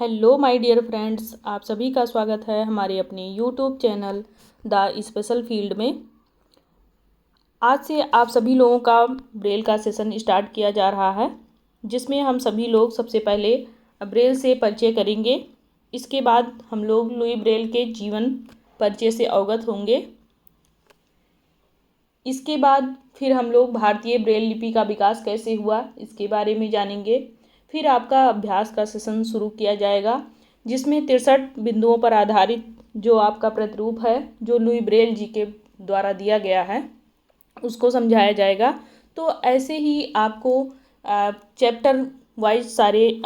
Hello my dear friends, आप सभी का स्वागत है हमारे अपने YouTube channel the special field में। आज से आप सभी लोगों का ब्रेल का सेशन स्टार्ट किया जा रहा है, जिसमें हम सभी लोग सबसे पहले ब्रेल से परिचय करेंगे। इसके बाद हम लोग लुई ब्रेल के जीवन परिचय से अवगत होंगे। इसके बाद फिर हम लोग भारतीय ब्रेल लिपि का विकास कैसे हुआ इसके बारे में जानेंगे। फिर आपका अभ्यास का सेशन शुरू किया जाएगा, जिसमें 63 बिंदुओं पर आधारित जो आपका प्रतिरूप है, जो लुई ब्रेल जी के द्वारा दिया गया है, उसको समझाया जाएगा। तो ऐसे ही आपको चैप्टर वाइज सारे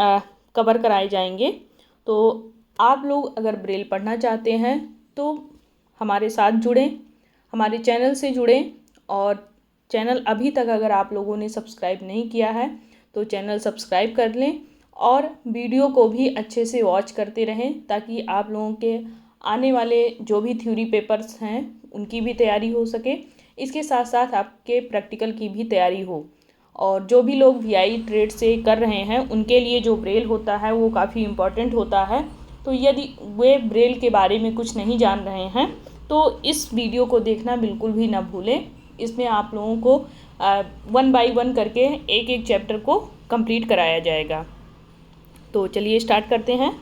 कवर कराए जाएंगे। तो आप लोग अगर ब्रेल पढ़ना चाहते हैं तो हमारे साथ जुड़ें, हमारे चैनल से जुड़ें। और चैनल अभी तक अगर आप लोगों ने सब्सक्राइब नहीं किया है तो चैनल सब्सक्राइब कर लें और वीडियो को भी अच्छे से वॉच करते रहें, ताकि आप लोगों के आने वाले जो भी थ्योरी पेपर्स हैं उनकी भी तैयारी हो सके। इसके साथ साथ आपके प्रैक्टिकल की भी तैयारी हो। और जो भी लोग वीआई ट्रेड से कर रहे हैं उनके लिए जो ब्रेल होता है वो काफ़ी इम्पोर्टेंट होता है। तो यदि वे ब्रेल के बारे में कुछ नहीं जान रहे हैं तो इस वीडियो को देखना बिल्कुल भी ना भूलें। इसमें आप लोगों को 1 बाय 1 करके एक एक चैप्टर को कंप्लीट कराया जाएगा। तो चलिए स्टार्ट करते हैं।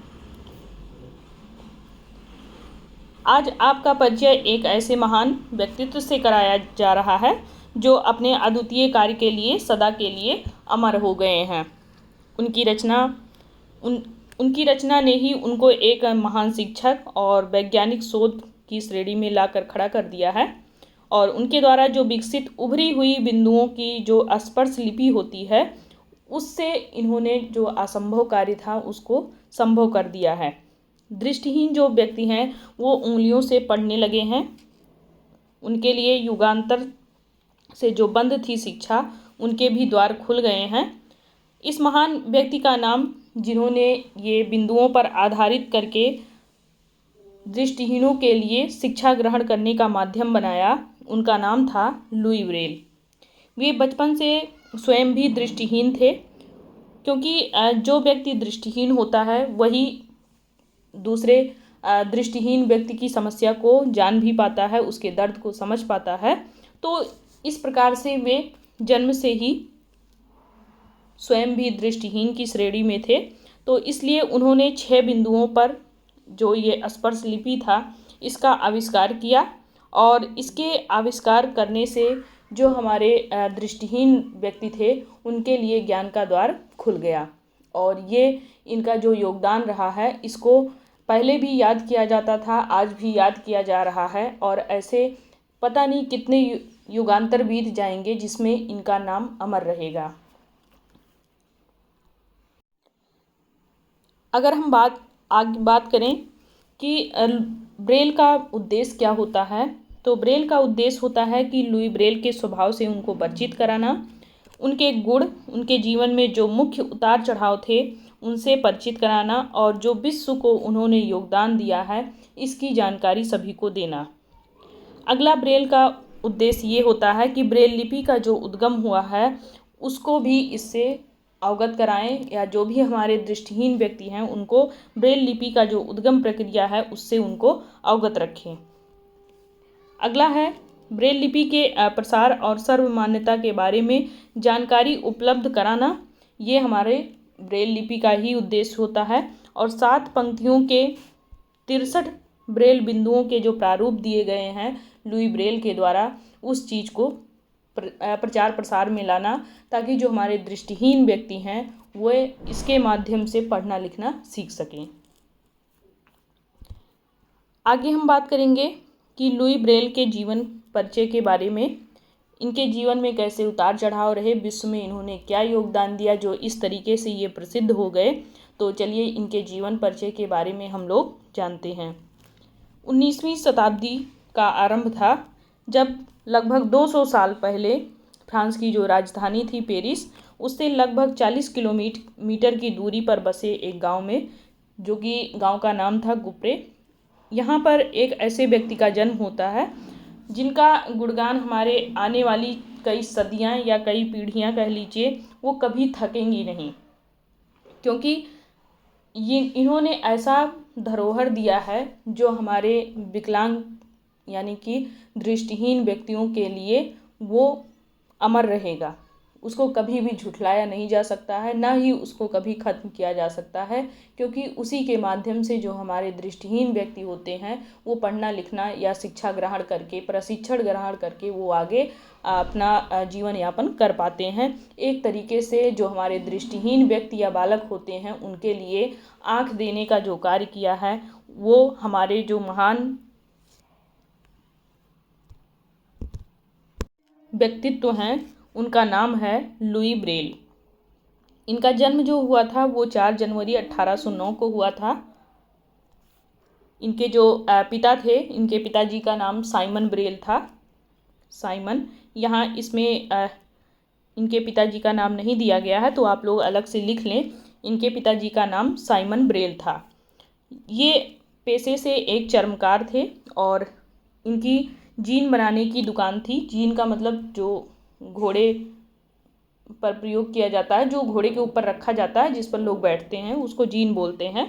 आज आपका परिचय एक ऐसे महान व्यक्तित्व से कराया जा रहा है जो अपने अद्वितीय कार्य के लिए सदा के लिए अमर हो गए हैं। उनकी रचना ने ही उनको एक महान शिक्षक और वैज्ञानिक शोध की श्रेणी में लाकर खड़ा कर दिया है। और उनके द्वारा जो विकसित उभरी हुई बिंदुओं की जो स्पर्श लिपि होती है, उससे इन्होंने जो असंभव कार्य था उसको संभव कर दिया है। दृष्टिहीन जो व्यक्ति हैं वो उंगलियों से पढ़ने लगे हैं। उनके लिए युगांतर से जो बंद थी शिक्षा, उनके भी द्वार खुल गए हैं। इस महान व्यक्ति का नाम, जिन्होंने ये बिंदुओं पर आधारित करके दृष्टिहीनों के लिए शिक्षा ग्रहण करने का माध्यम बनाया, उनका नाम था लुई ब्रेल। वे बचपन से स्वयं भी दृष्टिहीन थे, क्योंकि जो व्यक्ति दृष्टिहीन होता है वही दूसरे दृष्टिहीन व्यक्ति की समस्या को जान भी पाता है, उसके दर्द को समझ पाता है। तो इस प्रकार से वे जन्म से ही स्वयं भी दृष्टिहीन की श्रेणी में थे। तो इसलिए उन्होंने 6 बिंदुओं पर जो ये स्पर्श लिपि था इसका आविष्कार किया। और इसके आविष्कार करने से जो हमारे दृष्टिहीन व्यक्ति थे उनके लिए ज्ञान का द्वार खुल गया। और ये इनका जो योगदान रहा है, इसको पहले भी याद किया जाता था, आज भी याद किया जा रहा है। और ऐसे पता नहीं कितने युगांतर बीत जाएंगे जिसमें इनका नाम अमर रहेगा। अगर हम आगे बात करें कि ब्रेल का उद्देश्य क्या होता है, तो ब्रेल का उद्देश्य होता है कि लुई ब्रेल के स्वभाव से उनको परिचित कराना, उनके गुण, उनके जीवन में जो मुख्य उतार चढ़ाव थे उनसे परिचित कराना, और जो विश्व को उन्होंने योगदान दिया है इसकी जानकारी सभी को देना। अगला ब्रेल का उद्देश्य ये होता है कि ब्रेल लिपि का जो उद्गम हुआ है उसको भी इससे अवगत कराएं, या जो भी हमारे दृष्टिहीन व्यक्ति हैं उनको ब्रेल लिपि का जो उद्गम प्रक्रिया है उससे उनको अवगत रखें। अगला है ब्रेल लिपि के प्रसार और सर्वमान्यता के बारे में जानकारी उपलब्ध कराना। ये हमारे ब्रेल लिपि का ही उद्देश्य होता है। और 7 पंक्तियों के 63 ब्रेल बिंदुओं के जो प्रारूप दिए गए हैं लुई ब्रेल के द्वारा, उस चीज़ को प्रचार प्रसार में लाना, ताकि जो हमारे दृष्टिहीन व्यक्ति हैं वो इसके माध्यम से पढ़ना लिखना सीख सकें। आगे हम बात करेंगे कि लुई ब्रेल के जीवन परिचय के बारे में। इनके जीवन में कैसे उतार चढ़ाव रहे, विश्व में इन्होंने क्या योगदान दिया जो इस तरीके से ये प्रसिद्ध हो गए। तो चलिए इनके जीवन परिचय के बारे में हम लोग जानते हैं। 19वीं शताब्दी का आरंभ था, जब लगभग 200 साल पहले फ्रांस की जो राजधानी थी पेरिस, उससे लगभग 40 किलोमीटर की दूरी पर बसे एक गांव में, जो कि गांव का नाम था गुप्रे, यहाँ पर एक ऐसे व्यक्ति का जन्म होता है जिनका गुणगान हमारे आने वाली कई सदियाँ या कई पीढ़ियाँ कह लीजिए वो कभी थकेंगी नहीं। क्योंकि ये इन्होंने ऐसा धरोहर दिया है जो हमारे विकलांग यानी कि दृष्टिहीन व्यक्तियों के लिए वो अमर रहेगा। उसको कभी भी झुठलाया नहीं जा सकता है, ना ही उसको कभी ख़त्म किया जा सकता है, क्योंकि उसी के माध्यम से जो हमारे दृष्टिहीन व्यक्ति होते हैं वो पढ़ना लिखना या शिक्षा ग्रहण करके, प्रशिक्षण ग्रहण करके वो आगे अपना जीवन यापन कर पाते हैं। एक तरीके से जो हमारे दृष्टिहीन व्यक्ति या बालक होते हैं उनके लिए आँख देने का जो कार्य किया है वो हमारे जो महान व्यक्तित्व हैं उनका नाम है लुई ब्रेल। इनका जन्म जो हुआ था वो 4 जनवरी 1809 को हुआ था। इनके जो पिता थे, इनके पिताजी का नाम साइमन ब्रेल था। साइमन, यहाँ इसमें इनके पिताजी का नाम नहीं दिया गया है तो आप लोग अलग से लिख लें। इनके पिताजी का नाम साइमन ब्रेल था। ये पेशे से एक चर्मकार थे और इनकी जीन बनाने की दुकान थी। जीन का मतलब जो घोड़े पर प्रयोग किया जाता है, जो घोड़े के ऊपर रखा जाता है, जिस पर लोग बैठते हैं, उसको जीन बोलते हैं।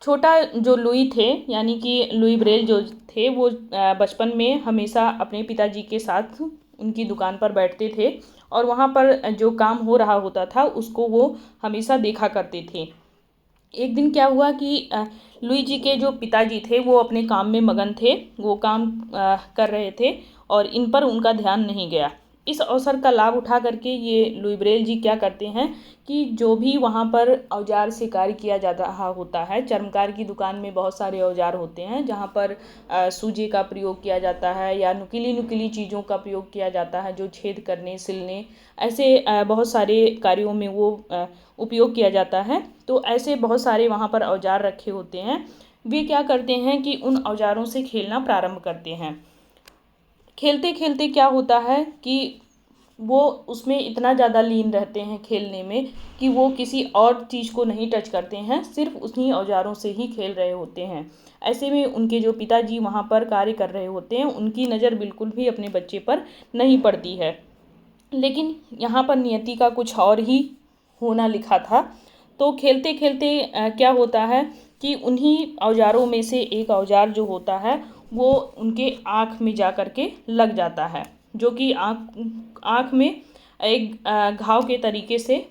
छोटा जो लुई थे यानी कि लुई ब्रेल जो थे वो बचपन में हमेशा अपने पिताजी के साथ उनकी दुकान पर बैठते थे और वहाँ पर जो काम हो रहा होता था उसको वो हमेशा देखा करते थे। एक दिन क्या हुआ कि लुई जी के जो पिताजी थे वो अपने काम में मगन थे, वो काम कर रहे थे और इन पर उनका ध्यान नहीं गया। इस अवसर का लाभ उठा करके ये लुई ब्रेल जी क्या करते हैं कि जो भी वहाँ पर औजार से कार्य किया जा रहा होता है, चर्मकार की दुकान में बहुत सारे औजार होते हैं जहाँ पर सूजे का प्रयोग किया जाता है या नुकीली नुकीली चीज़ों का प्रयोग किया जाता है, जो छेद करने, सिलने, ऐसे बहुत सारे कार्यों में वो उपयोग किया जाता है। तो ऐसे बहुत सारे वहाँ पर औजार रखे होते हैं। वे क्या करते हैं कि उन औजारों से खेलना प्रारंभ करते हैं। खेलते खेलते क्या होता है कि वो उसमें इतना ज़्यादा लीन रहते हैं खेलने में कि वो किसी और चीज़ को नहीं टच करते हैं, सिर्फ उन्हीं औजारों से ही खेल रहे होते हैं। ऐसे में उनके जो पिताजी वहाँ पर कार्य कर रहे होते हैं उनकी नज़र बिल्कुल भी अपने बच्चे पर नहीं पड़ती है। लेकिन यहाँ पर नियति का कुछ और ही होना लिखा था। तो खेलते खेलते क्या होता है कि उन्हीं औजारों में से एक औजार जो होता है वो उनके आँख में जा कर के लग जाता है, जो कि आँख में एक घाव के तरीके से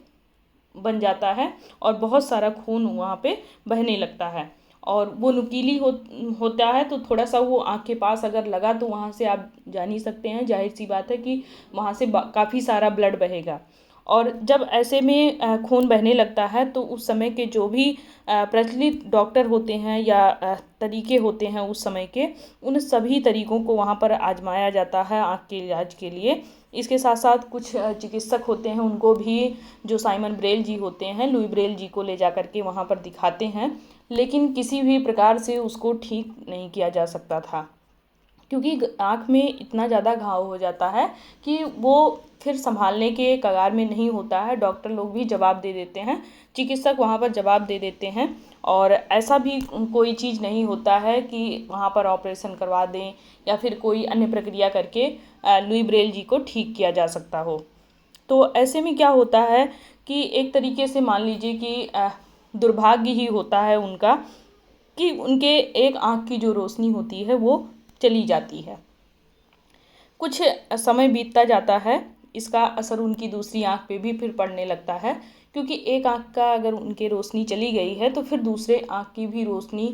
बन जाता है और बहुत सारा खून वहाँ पे बहने लगता है। और वो नुकीली होता है तो थोड़ा सा वो आँख के पास अगर लगा तो वहाँ से आप जान ही सकते हैं, जाहिर सी बात है कि वहाँ से काफ़ी सारा ब्लड बहेगा। और जब ऐसे में खून बहने लगता है तो उस समय के जो भी प्रचलित डॉक्टर होते हैं या तरीके होते हैं उस समय के, उन सभी तरीकों को वहाँ पर आजमाया जाता है आँख के इलाज के लिए। इसके साथ साथ कुछ चिकित्सक होते हैं, उनको भी जो साइमन ब्रेल जी होते हैं, लुई ब्रेल जी को ले जा कर के वहाँ पर दिखाते हैं, लेकिन किसी भी प्रकार से उसको ठीक नहीं किया जा सकता था, क्योंकि आँख में इतना ज़्यादा घाव हो जाता है कि वो फिर संभालने के कगार में नहीं होता है। डॉक्टर लोग भी जवाब दे देते हैं, चिकित्सक वहाँ पर जवाब दे देते हैं और ऐसा भी कोई चीज़ नहीं होता है कि वहाँ पर ऑपरेशन करवा दें या फिर कोई अन्य प्रक्रिया करके लुई ब्रेल जी को ठीक किया जा सकता हो। तो ऐसे में क्या होता है कि एक तरीके से मान लीजिए कि दुर्भाग्य ही होता है उनका कि उनके एक आँख की जो रोशनी होती है वो चली जाती है। कुछ समय बीतता जाता है, इसका असर उनकी दूसरी आँख पे भी फिर पड़ने लगता है, क्योंकि एक आँख का अगर उनके रोशनी चली गई है तो फिर दूसरे आँख की भी रोशनी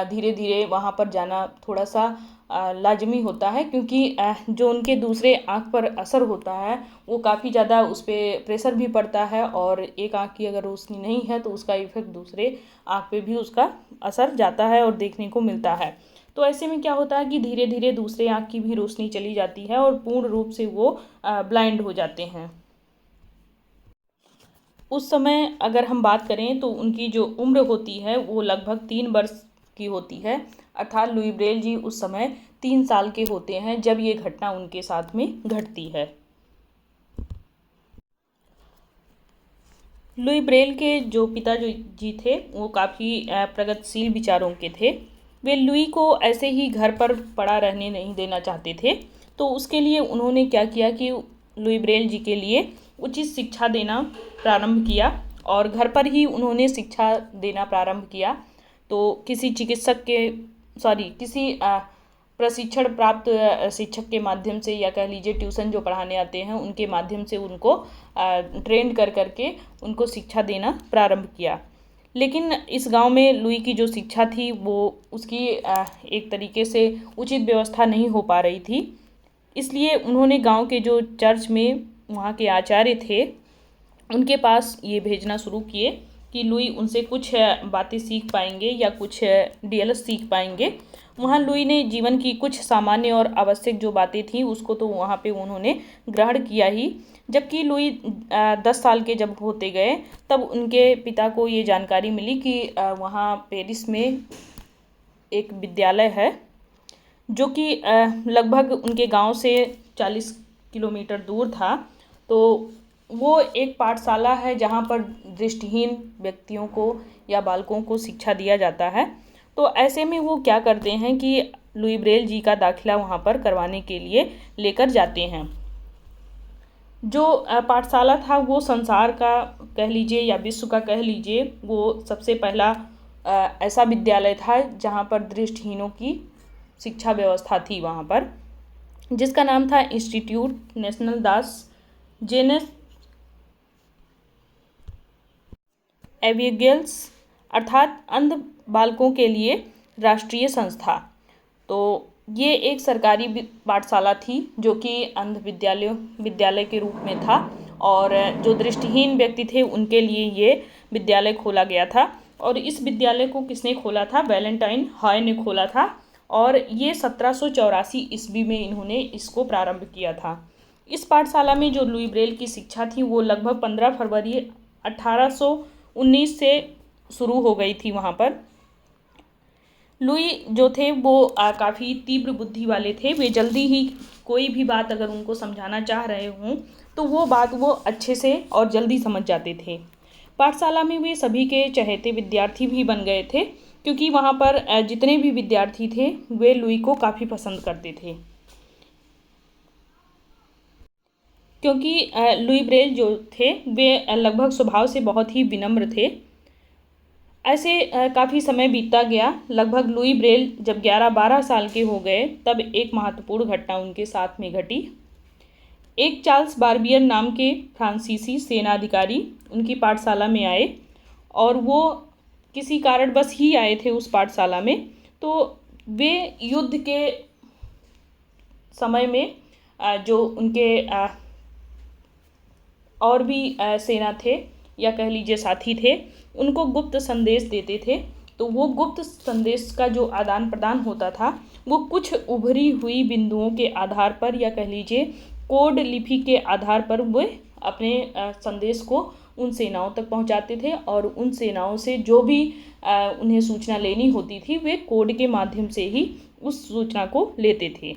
धीरे धीरे वहाँ पर जाना थोड़ा सा लाजमी होता है, क्योंकि जो उनके दूसरे आँख पर असर होता है वो काफ़ी ज़्यादा उस पर प्रेशर भी पड़ता है और एक आँख की अगर रोशनी नहीं है तो उसका इफेक्ट दूसरे आँख पे भी उसका असर जाता है और देखने को मिलता है। तो ऐसे में क्या होता है कि धीरे धीरे दूसरे आँख की भी रोशनी चली जाती है और पूर्ण रूप से वो ब्लाइंड हो जाते हैं। उस समय अगर हम बात करें तो उनकी जो उम्र होती है वो लगभग 3 वर्ष की होती है, अर्थात लुई ब्रेल जी उस समय 3 साल के होते हैं जब ये घटना उनके साथ में घटती है। लुई ब्रेल के जो पिता जो जी थे वो काफ़ी प्रगतिशील विचारों के थे। वे लुई को ऐसे ही घर पर पड़ा रहने नहीं देना चाहते थे, तो उसके लिए उन्होंने क्या किया कि लुई ब्रेल जी के लिए उचित शिक्षा देना प्रारंभ किया और घर पर ही उन्होंने शिक्षा देना प्रारंभ किया। तो किसी किसी प्रशिक्षण प्राप्त शिक्षक के माध्यम से, या कह लीजिए ट्यूशन जो पढ़ाने आते हैं उनके माध्यम से उनको ट्रेन कर करके उनको शिक्षा देना प्रारंभ किया। लेकिन इस गांव में लुई की जो शिक्षा थी वो उसकी एक तरीके से उचित व्यवस्था नहीं हो पा रही थी। इसलिए उन्होंने गांव के जो चर्च में वहाँ के आचार्य थे उनके पास ये भेजना शुरू किए कि लुई उनसे कुछ बातें सीख पाएंगे या कुछ डीएलएस सीख पाएंगे। वहाँ लुई ने जीवन की कुछ सामान्य और आवश्यक जो बातें थीं उसको तो वहाँ पे उन्होंने ग्रहण किया ही। जबकि लुई 10 साल के जब होते गए तब उनके पिता को ये जानकारी मिली कि वहाँ पेरिस में एक विद्यालय है जो कि लगभग उनके गांव से 40 किलोमीटर दूर था। तो वो एक पाठशाला है जहाँ पर दृष्टिहीन व्यक्तियों को या बालकों को शिक्षा दिया जाता है। तो ऐसे में वो क्या करते हैं कि लुई ब्रेल जी का दाखिला वहाँ पर करवाने के लिए लेकर जाते हैं। जो पाठशाला था वो संसार का कह लीजिए या विश्व का कह लीजिए, वो सबसे पहला ऐसा विद्यालय था जहाँ पर दृष्टिहीनों की शिक्षा व्यवस्था थी वहाँ पर, जिसका नाम था इंस्टीट्यूट नेशनल दास जेनेस एविगेल्स, अर्थात अंध बालकों के लिए राष्ट्रीय संस्था। तो ये एक सरकारी पाठशाला थी जो कि अंध विद्यालय के रूप में था, और जो दृष्टिहीन व्यक्ति थे उनके लिए ये विद्यालय खोला गया था। और इस विद्यालय को किसने खोला था? वैलेंटाइन हॉय ने खोला था, और ये 1784 ईस्वी में इन्होंने इसको प्रारंभ किया था। इस पाठशाला में जो लुई ब्रेल की शिक्षा थी वो लगभग 15 फरवरी 1819 से शुरू हो गई थी। वहाँ पर लुई जो थे वो काफ़ी तीव्र बुद्धि वाले थे। वे जल्दी ही कोई भी बात अगर उनको समझाना चाह रहे हों तो वो बात वो अच्छे से और जल्दी समझ जाते थे। पाठशाला में वे सभी के चहेते विद्यार्थी भी बन गए थे, क्योंकि वहाँ पर जितने भी विद्यार्थी थे वे लुई को काफ़ी पसंद करते थे। क्योंकि लुई ब्रेल जो थे वे लगभग स्वभाव से बहुत ही विनम्र थे। ऐसे काफ़ी समय बीतता गया। लगभग लुई ब्रेल जब 11-12 साल के हो गए तब एक महत्वपूर्ण घटना उनके साथ में घटी। एक चार्ल्स बार्बियर नाम के फ्रांसीसी सेनाधिकारी उनकी पाठशाला में आए, और वो किसी कारणवश ही आए थे उस पाठशाला में। तो वे युद्ध के समय में जो उनके और भी सेना थे या कह लीजिए साथी थे, उनको गुप्त संदेश देते थे। तो वो गुप्त संदेश का जो आदान प्रदान होता था वो कुछ उभरी हुई बिंदुओं के आधार पर या कह लीजिए कोड लिपि के आधार पर वे अपने संदेश को उन सेनाओं तक पहुंचाते थे, और उन सेनाओं से जो भी उन्हें सूचना लेनी होती थी वे कोड के माध्यम से ही उस सूचना को लेते थे।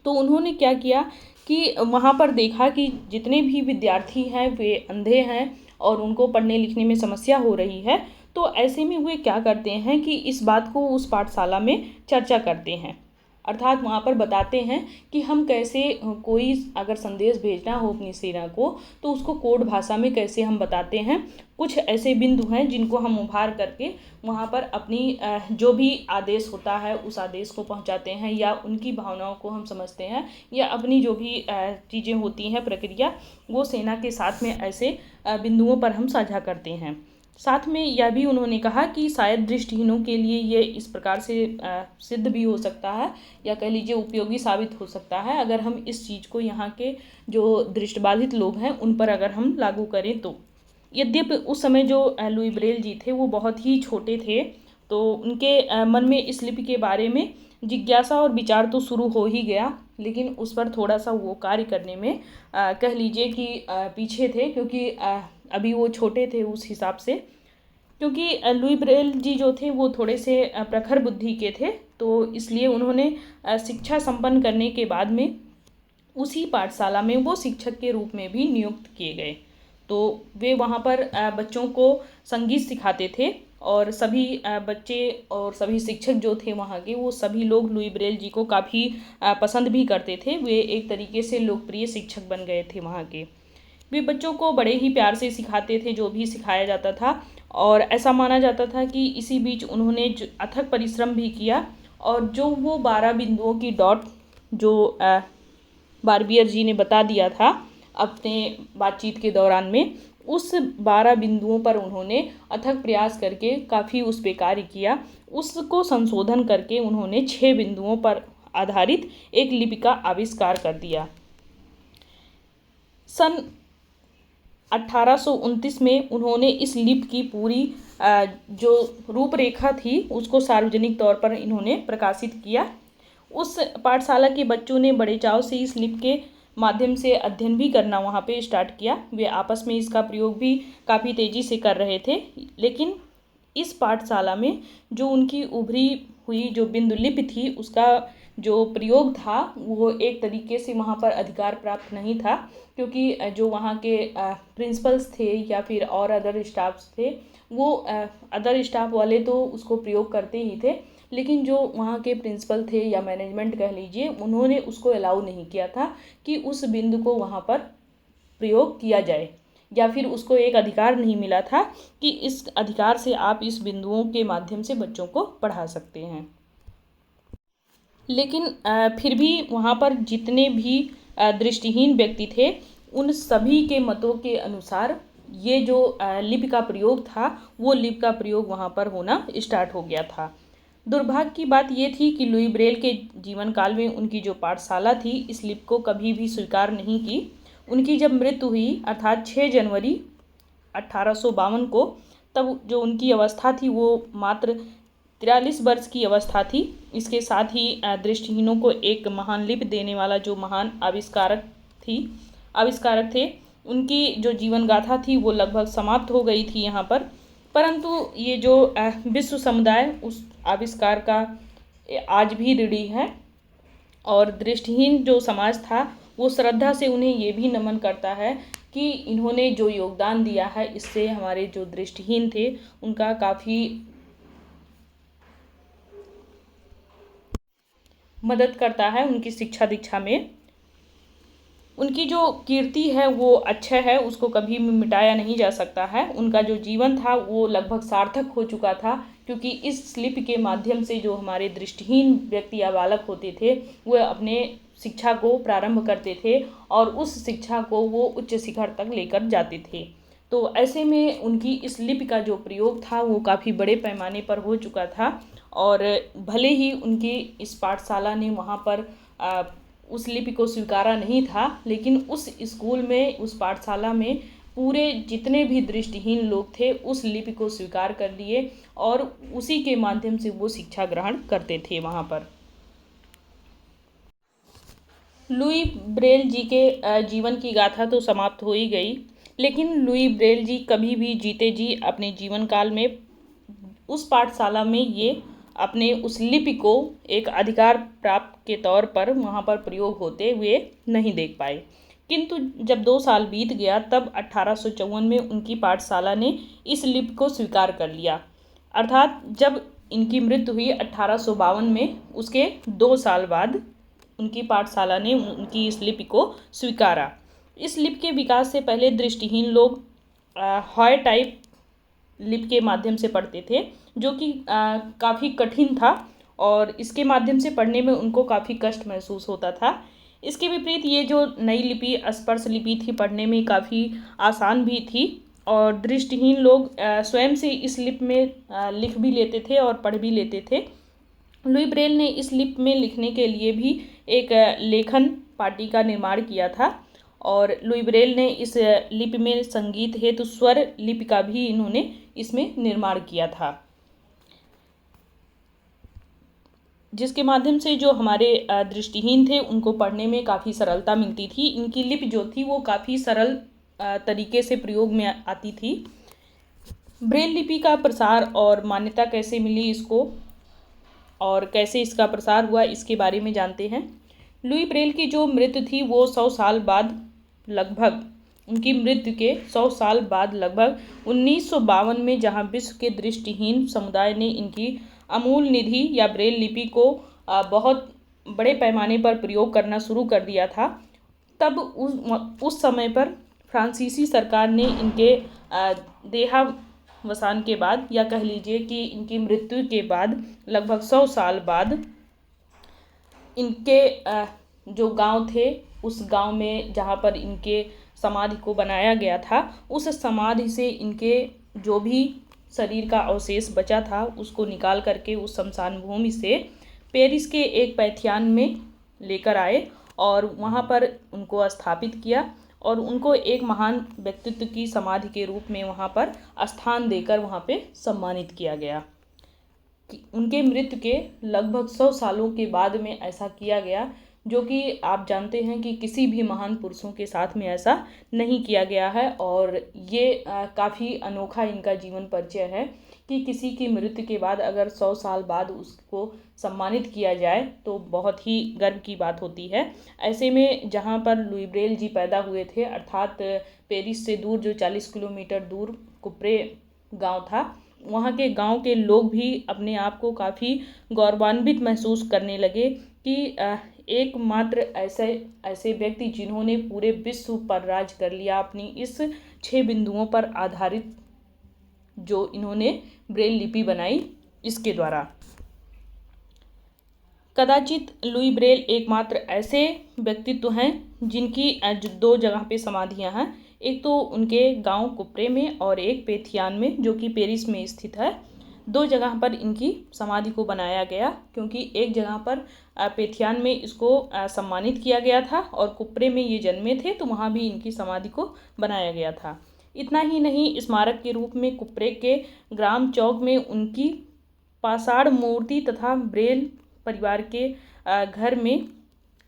तो उन्होंने क्या किया कि वहाँ पर देखा कि जितने भी विद्यार्थी हैं वे अंधे हैं और उनको पढ़ने लिखने में समस्या हो रही है। तो ऐसे में वे क्या करते हैं कि इस बात को उस पाठशाला में चर्चा करते हैं, अर्थात वहाँ पर बताते हैं कि हम कैसे कोई अगर संदेश भेजना हो अपनी सेना को तो उसको कोड भाषा में कैसे हम बताते हैं। कुछ ऐसे बिंदु हैं जिनको हम उभार करके वहाँ पर अपनी जो भी आदेश होता है उस आदेश को पहुँचाते हैं, या उनकी भावनाओं को हम समझते हैं, या अपनी जो भी चीज़ें होती हैं प्रक्रिया वो सेना के साथ में ऐसे बिंदुओं पर हम साझा करते हैं। साथ में यह भी उन्होंने कहा कि शायद दृष्टिहीनों के लिए ये इस प्रकार से सिद्ध भी हो सकता है या कह लीजिए उपयोगी साबित हो सकता है अगर हम इस चीज़ को यहाँ के जो दृष्टिबाधित लोग हैं उन पर अगर हम लागू करें तो। यद्यपि उस समय जो लुई ब्रेल जी थे वो बहुत ही छोटे थे, तो उनके मन में इस लिपि के बारे में जिज्ञासा और विचार तो शुरू हो ही गया, लेकिन उस पर थोड़ा सा वो कार्य करने में कह लीजिए कि पीछे थे, क्योंकि अभी वो छोटे थे उस हिसाब से। क्योंकि लुई ब्रेल जी जो थे वो थोड़े से प्रखर बुद्धि के थे, तो इसलिए उन्होंने शिक्षा संपन्न करने के बाद में उसी पाठशाला में वो शिक्षक के रूप में भी नियुक्त किए गए। तो वे वहाँ पर बच्चों को संगीत सिखाते थे, और सभी बच्चे और सभी शिक्षक जो थे वहाँ के वो सभी लोग लुई ब्रेल जी को काफ़ी पसंद भी करते थे। वे एक तरीके से लोकप्रिय शिक्षक बन गए थे वहाँ के। वे बच्चों को बड़े ही प्यार से सिखाते थे जो भी सिखाया जाता था, और ऐसा माना जाता था कि इसी बीच उन्होंने अथक परिश्रम भी किया, और जो वो 12 बिंदुओं की डॉट जो बारबियर जी ने बता दिया था अपने बातचीत के दौरान में, उस 12 बिंदुओं पर उन्होंने अथक प्रयास करके काफ़ी उस पे कार्य किया। उसको संशोधन करके उन्होंने 6 बिंदुओं पर आधारित एक लिपि का आविष्कार कर दिया। सन 1829 में उन्होंने इस लिपि की पूरी जो रूपरेखा थी उसको सार्वजनिक तौर पर इन्होंने प्रकाशित किया। उस पाठशाला के बच्चों ने बड़े चाव से इस लिपि के माध्यम से अध्ययन भी करना वहाँ पे स्टार्ट किया। वे आपस में इसका प्रयोग भी काफ़ी तेज़ी से कर रहे थे, लेकिन इस पाठशाला में जो उनकी उभरी हुई जो बिंदुलिपि थी उसका जो प्रयोग था वो एक तरीके से वहाँ पर अधिकार प्राप्त नहीं था, क्योंकि जो वहाँ के प्रिंसिपल्स थे या फिर और अदर स्टाफ्स थे, वो अदर स्टाफ वाले तो उसको प्रयोग करते ही थे, लेकिन जो वहाँ के प्रिंसिपल थे या मैनेजमेंट कह लीजिए, उन्होंने उसको अलाउ नहीं किया था कि उस बिंदु को वहाँ पर प्रयोग किया जाए, या फिर उसको एक अधिकार नहीं मिला था कि इस अधिकार से आप इस बिंदुओं के माध्यम से बच्चों को पढ़ा सकते हैं। लेकिन फिर भी वहाँ पर जितने भी दृष्टिहीन व्यक्ति थे उन सभी के मतों के अनुसार ये जो लिपि का प्रयोग था वो लिपि का प्रयोग वहाँ पर होना स्टार्ट हो गया था। दुर्भाग्य की बात ये थी कि लुई ब्रेल के जीवन काल में उनकी जो पाठशाला थी इस लिपि को कभी भी स्वीकार नहीं की। उनकी जब मृत्यु हुई अर्थात 6 जनवरी 1852 को, तब जो उनकी अवस्था थी वो मात्र 43 वर्ष की अवस्था थी। इसके साथ ही दृष्टिहीनों को एक महान लिपि देने वाला जो महान आविष्कारक थे उनकी जो जीवन गाथा थी वो लगभग समाप्त हो गई थी यहाँ पर। परंतु ये जो विश्व समुदाय उस आविष्कार का आज भी ऋणी है, और दृष्टिहीन जो समाज था वो श्रद्धा से उन्हें ये भी नमन करता है कि इन्होंने जो योगदान दिया है इससे हमारे जो दृष्टिहीन थे उनका काफ़ी मदद करता है उनकी शिक्षा दीक्षा में। उनकी जो कीर्ति है वो अच्छा है, उसको कभी भी मिटाया नहीं जा सकता है। उनका जो जीवन था वो लगभग सार्थक हो चुका था, क्योंकि इस लिपि के माध्यम से जो हमारे दृष्टिहीन व्यक्ति या बालक होते थे वो अपने शिक्षा को प्रारंभ करते थे और उस शिक्षा को वो उच्च शिखर तक लेकर जाते थे। तो ऐसे में उनकी इस लिपि का जो प्रयोग था वो काफ़ी बड़े पैमाने पर हो चुका था, और भले ही उनकी इस पाठशाला ने वहाँ पर उस लिपि को स्वीकारा नहीं था, लेकिन उस स्कूल में उस पाठशाला में पूरे जितने भी दृष्टिहीन लोग थे उस लिपि को स्वीकार कर लिए और उसी के माध्यम से वो शिक्षा ग्रहण करते थे वहाँ पर। लुई ब्रेल जी के जीवन की गाथा तो समाप्त हो ही गई, लेकिन लुई ब्रेल जी कभी भी जीते जी अपने जीवन काल में उस पाठशाला में ये अपने उस लिपि को एक अधिकार प्राप्त के तौर पर वहाँ पर प्रयोग होते हुए नहीं देख पाए। किंतु जब 2 साल बीत गया तब 1854 में उनकी पाठशाला ने इस लिपि को स्वीकार कर लिया। अर्थात जब इनकी मृत्यु हुई 1852 में, उसके 2 साल बाद उनकी पाठशाला ने उनकी इस लिपि को स्वीकारा। इस लिपि के विकास से पहले दृष्टिहीन लोग हॉय टाइप लिपि के माध्यम से पढ़ते थे, जो कि काफ़ी कठिन था और इसके माध्यम से पढ़ने में उनको काफ़ी कष्ट महसूस होता था। इसके विपरीत ये जो नई लिपि स्पर्श लिपि थी पढ़ने में काफ़ी आसान भी थी और दृष्टिहीन लोग स्वयं से इस लिपि में लिख भी लेते थे और पढ़ भी लेते थे। लुई ब्रेल ने इस लिपि में लिखने के लिए भी एक लेखन पार्टी का निर्माण किया था और लुई ब्रेल ने इस लिपि में संगीत हेतु स्वर लिपि का भी इन्होंने इसमें निर्माण किया था, जिसके माध्यम से जो हमारे दृष्टिहीन थे उनको पढ़ने में काफ़ी सरलता मिलती थी। इनकी लिपि जो थी वो काफ़ी सरल तरीके से प्रयोग में आती थी। ब्रेल लिपि का प्रसार और मान्यता कैसे मिली इसको और कैसे इसका प्रसार हुआ इसके बारे में जानते हैं। लुई ब्रेल की जो मृत्यु थी वो 100 साल बाद लगभग उनकी मृत्यु के 100 साल बाद लगभग 1952 में, जहां विश्व के दृष्टिहीन समुदाय ने इनकी अमूल निधि या ब्रेल लिपि को बहुत बड़े पैमाने पर प्रयोग करना शुरू कर दिया था, तब उस समय पर फ्रांसीसी सरकार ने इनके देहावसान के बाद, या कह लीजिए कि इनकी मृत्यु के बाद लगभग 100 साल बाद इनके जो गांव थे, उस गांव में जहां पर इनके समाधि को बनाया गया था, उस समाधि से इनके जो भी शरीर का अवशेष बचा था उसको निकाल करके उस शमशान भूमि से पेरिस के एक पैथियान में लेकर आए और वहाँ पर उनको स्थापित किया और उनको एक महान व्यक्तित्व की समाधि के रूप में वहाँ पर स्थान देकर वहाँ पे सम्मानित किया गया। कि उनके मृत्यु के लगभग 100 सालों के बाद में ऐसा किया गया, जो कि आप जानते हैं कि किसी भी महान पुरुषों के साथ में ऐसा नहीं किया गया है। और ये काफ़ी अनोखा इनका जीवन परिचय है कि किसी की मृत्यु के बाद अगर 100 साल बाद उसको सम्मानित किया जाए तो बहुत ही गर्व की बात होती है। ऐसे में जहाँ पर लुई ब्रेल जी पैदा हुए थे, अर्थात पेरिस से दूर जो 40 किलोमीटर दूर कुप्रे गांव था, वहाँ के गांव के लोग भी अपने आप को काफ़ी गौरवान्वित महसूस करने लगे कि एकमात्र ऐसे व्यक्ति जिन्होंने पूरे विश्व पर राज कर लिया अपनी इस 6 बिंदुओं पर आधारित जो इन्होंने ब्रेल लिपि बनाई इसके द्वारा। कदाचित लुई ब्रेल एकमात्र ऐसे व्यक्तित्व हैं जिनकी 2 जगह पे समाधियां हैं, एक तो उनके गांव कुप्रे में और एक पेथियान में जो कि पेरिस में स्थित है। 2 जगह पर इनकी समाधि को बनाया गया, क्योंकि एक जगह पर पेथियान में इसको सम्मानित किया गया था और कुप्रे में ये जन्मे थे तो वहाँ भी इनकी समाधि को बनाया गया था। इतना ही नहीं, स्मारक के रूप में कुप्रे के ग्राम चौक में उनकी पाषाण मूर्ति तथा ब्रेल परिवार के घर में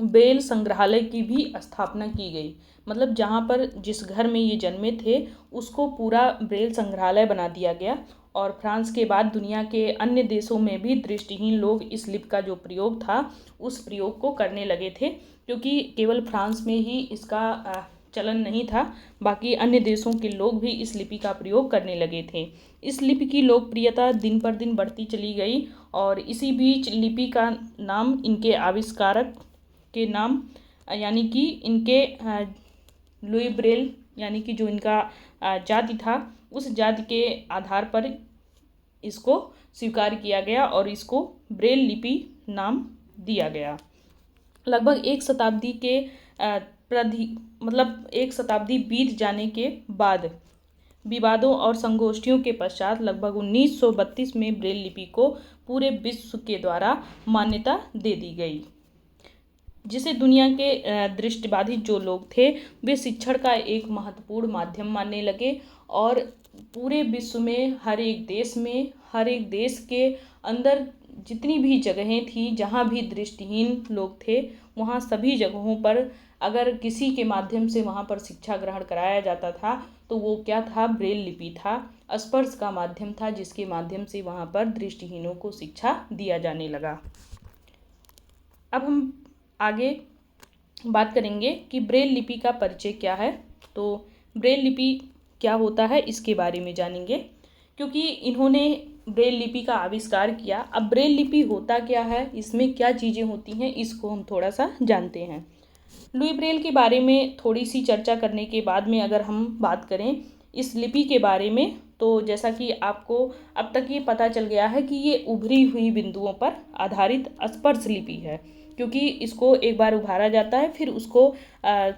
ब्रेल संग्रहालय की भी स्थापना की गई। मतलब जहाँ पर जिस घर में ये जन्मे थे उसको पूरा ब्रेल संग्रहालय बना दिया गया। और फ्रांस के बाद दुनिया के अन्य देशों में भी दृष्टिहीन लोग इस लिपि का जो प्रयोग था उस प्रयोग को करने लगे थे, क्योंकि केवल फ्रांस में ही इसका चलन नहीं था, बाकी अन्य देशों के लोग भी इस लिपि का प्रयोग करने लगे थे। इस लिपि की लोकप्रियता दिन पर दिन बढ़ती चली गई और इसी बीच लिपि का नाम इनके आविष्कारक के नाम यानी कि इनके लुई ब्रेल यानी कि जो इनका जाति था उस जाति के आधार पर इसको स्वीकार किया गया और इसको ब्रेल लिपि नाम दिया गया। लगभग एक शताब्दी बीत जाने के बाद विवादों और संगोष्ठियों के पश्चात लगभग 1932 में ब्रेल लिपि को पूरे विश्व के द्वारा मान्यता दे दी गई, जिसे दुनिया के दृष्टिबाधित जो लोग थे वे शिक्षण का एक महत्वपूर्ण माध्यम मानने लगे। और पूरे विश्व में हर एक देश के अंदर जितनी भी जगहें थी जहाँ भी दृष्टिहीन लोग थे वहाँ सभी जगहों पर अगर किसी के माध्यम से वहाँ पर शिक्षा ग्रहण कराया जाता था तो वो क्या था, ब्रेल लिपि था, स्पर्श का माध्यम था जिसके माध्यम से वहाँ पर दृष्टिहीनों को शिक्षा दिया जाने लगा। अब हम आगे बात करेंगे कि ब्रेल लिपि का परिचय क्या है। तो ब्रेल लिपि क्या होता है इसके बारे में जानेंगे, क्योंकि इन्होंने ब्रेल लिपि का आविष्कार किया। अब ब्रेल लिपि होता क्या है, इसमें क्या चीज़ें होती हैं, इसको हम थोड़ा सा जानते हैं। लुई ब्रेल के बारे में थोड़ी सी चर्चा करने के बाद में अगर हम बात करें इस लिपि के बारे में, तो जैसा कि आपको अब तक ये पता चल गया है कि ये उभरी हुई बिंदुओं पर आधारित स्पर्श लिपि है, क्योंकि इसको एक बार उभारा जाता है फिर उसको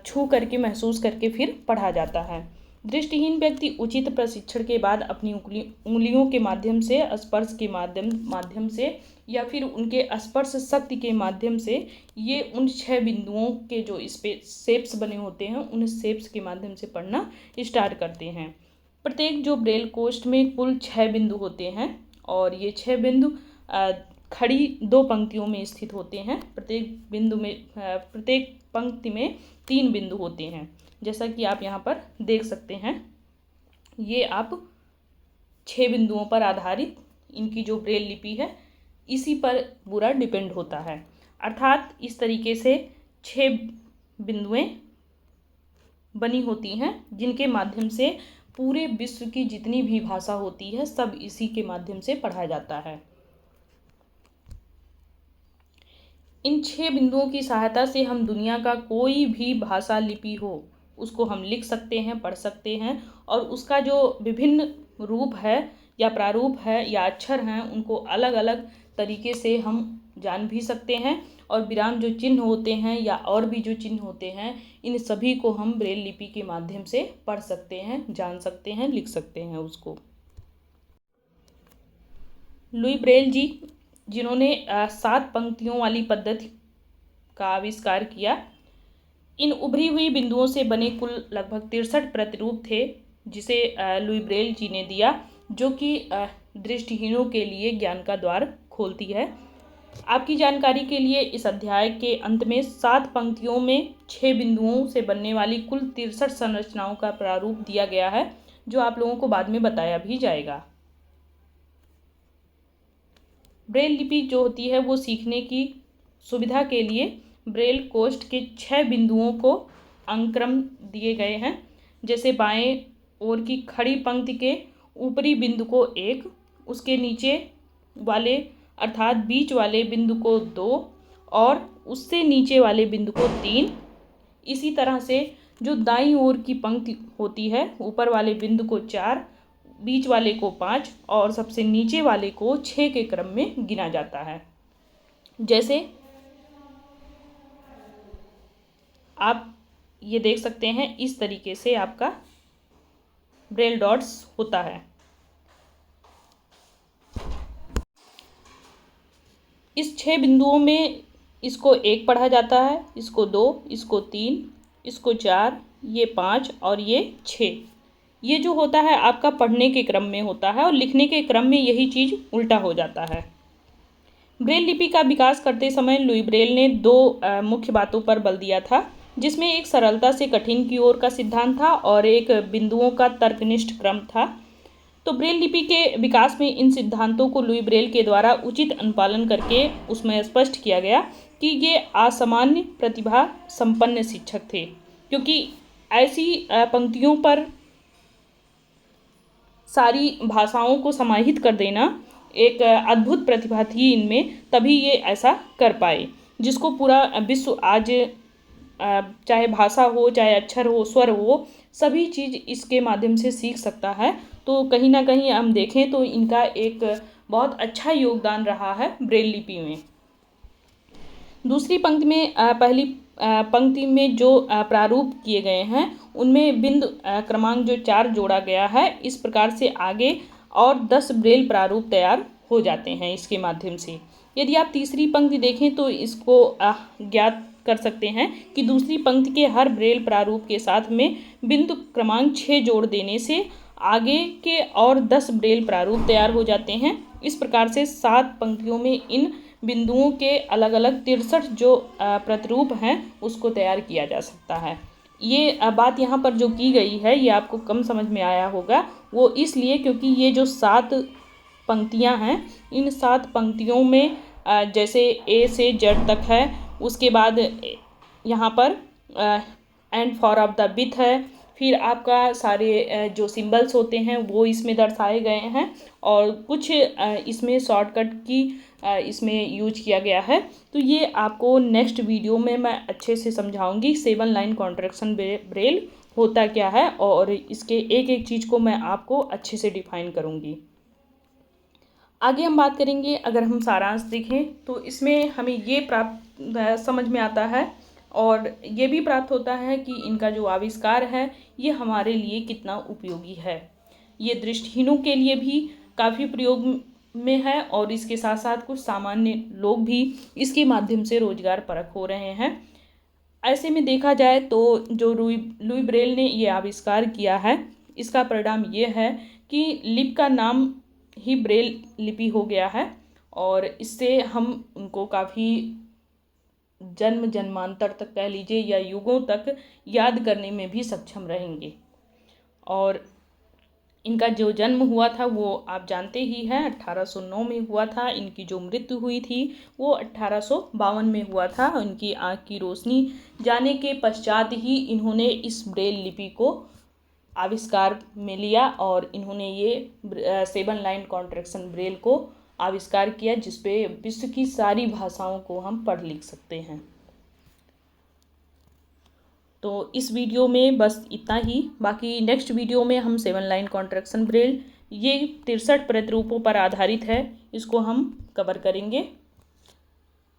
छू करके महसूस करके फिर पढ़ा जाता है। दृष्टिहीन व्यक्ति उचित प्रशिक्षण के बाद अपनी उंगलियों के माध्यम से स्पर्श के माध्यम से या फिर उनके स्पर्श शक्ति के माध्यम से ये उन 6 बिंदुओं के जो शेप्स बने होते हैं उन शेप्स के माध्यम से पढ़ना स्टार्ट करते हैं। प्रत्येक जो ब्रेल कोष्ठ में कुल 6 बिंदु होते हैं और ये 6 बिंदु खड़ी 2 पंक्तियों में स्थित होते हैं। प्रत्येक पंक्ति में 3 बिंदु होते हैं, जैसा कि आप यहाँ पर देख सकते हैं। ये आप 6 बिंदुओं पर आधारित इनकी जो ब्रेल लिपि है इसी पर पूरा डिपेंड होता है, अर्थात इस तरीके से 6 बिंदुएं बनी होती हैं जिनके माध्यम से पूरे विश्व की जितनी भी भाषा होती है सब इसी के माध्यम से पढ़ा जाता है। इन 6 बिंदुओं की सहायता से हम दुनिया का कोई भी भाषा लिपि हो उसको हम लिख सकते हैं, पढ़ सकते हैं, और उसका जो विभिन्न रूप है या प्रारूप है या अक्षर हैं उनको अलग अलग तरीके से हम जान भी सकते हैं। और विराम जो चिन्ह होते हैं या और भी जो चिन्ह होते हैं, इन सभी को हम ब्रेल लिपि के माध्यम से पढ़ सकते हैं, जान सकते हैं, लिख सकते हैं उसको। लुई ब्रेल जी, जिन्होंने 7 पंक्तियों वाली पद्धति का आविष्कार किया, इन उभरी हुई बिंदुओं से बने कुल लगभग 63 प्रतिरूप थे जिसे लुई ब्रेल जी ने दिया, जो कि दृष्टिहीनों के लिए ज्ञान का द्वार खोलती है। आपकी जानकारी के लिए इस अध्याय के अंत में 7 पंक्तियों में 6 बिंदुओं से बनने वाली कुल 63 संरचनाओं का प्रारूप दिया गया है, जो आप लोगों को बाद में बताया भी जाएगा। ब्रेल लिपि जो होती है वो सीखने की सुविधा के लिए ब्रेल कोष्ठ के 6 बिंदुओं को अनुक्रम दिए गए हैं। जैसे बाएं ओर की खड़ी पंक्ति के ऊपरी बिंदु को 1, उसके नीचे वाले अर्थात बीच वाले बिंदु को 2 और उससे नीचे वाले बिंदु को 3। इसी तरह से जो दाईं ओर की पंक्ति होती है, ऊपर वाले बिंदु को 4, बीच वाले को 5 और सबसे नीचे वाले को 6 के क्रम में गिना जाता है। जैसे आप ये देख सकते हैं, इस तरीके से आपका ब्रेल डॉट्स होता है। इस 6 बिंदुओं में इसको 1 पढ़ा जाता है, इसको 2, इसको 3, इसको 4, ये 5 और ये 6। ये जो होता है आपका पढ़ने के क्रम में होता है और लिखने के क्रम में यही चीज़ उल्टा हो जाता है। ब्रेल लिपि का विकास करते समय लुई ब्रेल ने 2 मुख्य बातों पर बल दिया था, जिसमें एक सरलता से कठिन की ओर का सिद्धांत था और एक बिंदुओं का तर्कनिष्ठ क्रम था। तो ब्रेल लिपि के विकास में इन सिद्धांतों को लुई ब्रेल के द्वारा उचित अनुपालन करके उसमें स्पष्ट किया गया कि ये असामान्य प्रतिभा संपन्न शिक्षक थे, क्योंकि ऐसी पंक्तियों पर सारी भाषाओं को समाहित कर देना एक अद्भुत प्रतिभा थी इनमें, तभी ये ऐसा कर पाए, जिसको पूरा विश्व आज चाहे भाषा हो, चाहे अक्षर हो, स्वर हो, सभी चीज़ इसके माध्यम से सीख सकता है। तो कहीं ना कहीं हम देखें तो इनका एक बहुत अच्छा योगदान रहा है ब्रेल लिपि में। दूसरी पंक्ति में पहली पंक्ति में जो प्रारूप किए गए हैं उनमें बिंदु क्रमांक जो 4 जोड़ा गया है। इस प्रकार से आगे और 10 ब्रेल प्रारूप तैयार हो जाते हैं इसके माध्यम से। यदि आप तीसरी पंक्ति देखें तो इसको ज्ञात कर सकते हैं कि दूसरी पंक्ति के हर ब्रेल प्रारूप के साथ में बिंदु क्रमांक 6 जोड़ देने से आगे के और 10 ब्रेल प्रारूप तैयार हो जाते हैं। इस प्रकार से 7 पंक्तियों में इन बिंदुओं के अलग अलग 63 जो प्रतिरूप हैं उसको तैयार किया जा सकता है। ये बात यहाँ पर जो की गई है ये आपको कम समझ में आया होगा, वो इसलिए क्योंकि ये जो 7 पंक्तियाँ हैं, इन 7 पंक्तियों में जैसे ए से जेड तक है, उसके बाद यहाँ पर and for of the with है, फिर आपका सारे जो सिंबल्स होते हैं वो इसमें दर्शाए गए हैं और कुछ इसमें शॉर्टकट की इसमें यूज किया गया है। तो ये आपको नेक्स्ट वीडियो में मैं अच्छे से समझाऊंगी 7 लाइन कॉन्ट्रैक्शन ब्रेल होता क्या है और इसके एक एक चीज़ को मैं आपको अच्छे से डिफाइन करूंगी। आगे हम बात करेंगे, अगर हम सारांश देखें तो इसमें हमें ये समझ में आता है और ये भी प्राप्त होता है कि इनका जो आविष्कार है ये हमारे लिए कितना उपयोगी है। ये दृष्टिहीनों के लिए भी काफ़ी प्रयोग में है और इसके साथ साथ कुछ सामान्य लोग भी इसके माध्यम से रोजगार परक हो रहे हैं। ऐसे में देखा जाए तो जो लुई ब्रेल ने ये आविष्कार किया है, इसका परिणाम ये है कि लिपि का नाम ही ब्रेल लिपि हो गया है और इससे हम उनको काफ़ी जन्म जन्मांतर तक कह लीजिए या युगों तक याद करने में भी सक्षम रहेंगे। और इनका जो जन्म हुआ था वो आप जानते ही हैं 1809 में हुआ था। इनकी जो मृत्यु हुई थी वो 1852 में हुआ था। इनकी आँख की रोशनी जाने के पश्चात ही इन्होंने इस ब्रेल लिपि को आविष्कार में लिया और इन्होंने ये 7 लाइन कॉन्ट्रैक्शन ब्रेल को आविष्कार किया, जिसपे विश्व की सारी भाषाओं को हम पढ़ लिख सकते हैं। तो इस वीडियो में बस इतना ही। बाकी नेक्स्ट वीडियो में हम 7 लाइन कॉन्ट्रैक्शन ब्रेल, ये 63 प्रतिरूपों पर आधारित है, इसको हम कवर करेंगे।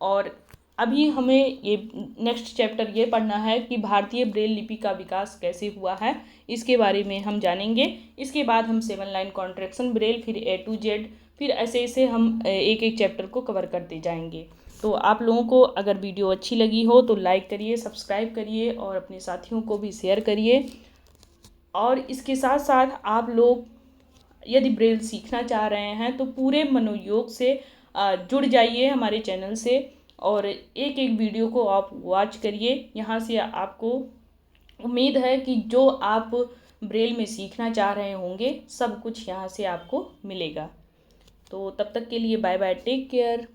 और अभी हमें ये नेक्स्ट चैप्टर ये पढ़ना है कि भारतीय ब्रेल लिपि का विकास कैसे हुआ है, इसके बारे में हम जानेंगे। इसके बाद हम 7 लाइन कॉन्ट्रैक्शन ब्रेल, फिर A to Z, फिर ऐसे ऐसे हम एक एक चैप्टर को कवर करते जाएंगे। तो आप लोगों को अगर वीडियो अच्छी लगी हो तो लाइक करिए, सब्सक्राइब करिए और अपने साथियों को भी शेयर करिए। और इसके साथ साथ आप लोग यदि ब्रेल सीखना चाह रहे हैं तो पूरे मनोयोग से जुड़ जाइए हमारे चैनल से, और एक एक वीडियो को आप वॉच करिए। यहाँ से आपको उम्मीद है कि जो आप ब्रेल में सीखना चाह रहे होंगे सब कुछ यहाँ से आपको मिलेगा। तो तब तक के लिए बाय बाय, टेक केयर।